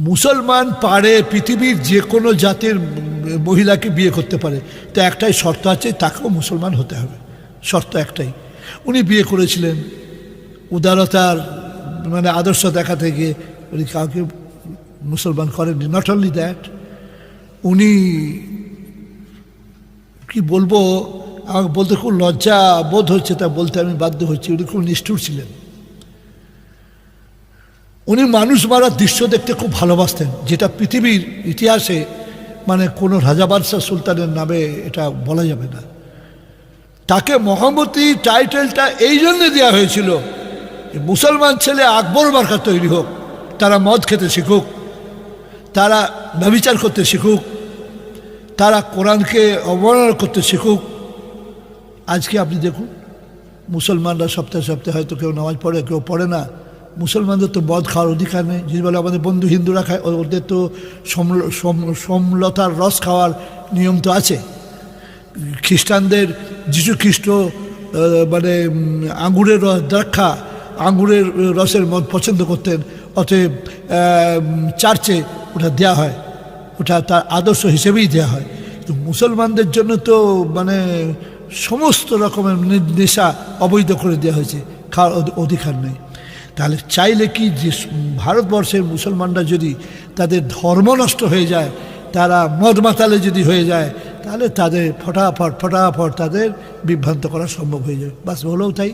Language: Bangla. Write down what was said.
মুসলমান পারে পৃথিবীর যে কোনো জাতির মহিলাকে বিয়ে করতে পারে, তো একটাই শর্ত আছে, তাকেও মুসলমান হতে হবে। শর্ত একটাই। উনি বিয়ে করেছিলেন উদারতার মানে আদর্শ দেখাতে গিয়ে, উনি কাউকে মুসলমান করেননি। নট অনলি দ্যাট, উনি কি বলবো, আমাকে বলতে খুব লজ্জা বোধ হচ্ছে, তা বলতে আমি বাধ্য হচ্ছি, উনি খুব নিষ্ঠুর ছিলেন। উনি মানুষ মারার দৃশ্য দেখতে খুব ভালোবাসতেন, যেটা পৃথিবীর ইতিহাসে মানে কোনো রাজা বাদশাহ সুলতানের নামে এটা বলা যাবে না। তাকে মহামতি টাইটেলটা এই জন্যে দেওয়া হয়েছিল, মুসলমান ছেলে আকবর মার্কা তৈরি হোক, তারা মদ খেতে শিখুক, তারা ব্যভিচার করতে শিখুক, তারা কোরআনকে অবমাননা করতে শিখুক। আজকে আপনি দেখুন, মুসলমানরা সপ্তাহে সপ্তাহে হয়তো কেউ নামাজ পড়ে, কেউ পড়ে না। মুসলমানদের তো মদ খাওয়ার অধিকার নেই। যদি বলে আমাদের বন্ধু হিন্দুরা খায়, ওদের তো সমলতার রস খাওয়ার নিয়ম তো আছে। খ্রিস্টানদের যিশু খ্রিস্ট মানে আঙুরের রস, দ্রাক্ষা আঙুরের রসের মদ পছন্দ করতেন, অতএব চার্চে ওটা দেওয়া হয়, ওটা তার আদর্শ হিসেবেই দেওয়া হয়। কিন্তু মুসলমানদের জন্য তো মানে সমস্ত রকমের নেশা অবৈধ করে দেওয়া হয়েছে, খাওয়ার অধিকার নেই। তাহলে চাইলে কি যে ভারতবর্ষের মুসলমানরা যদি তাদের ধর্ম নষ্ট হয়ে যায়, তারা মদ মাতালে যদি হয়ে যায়, তাহলে তাদের ফটাফট তাদের বিভ্রান্ত করা সম্ভব হয়ে যাবে। বাস হলেও তাই।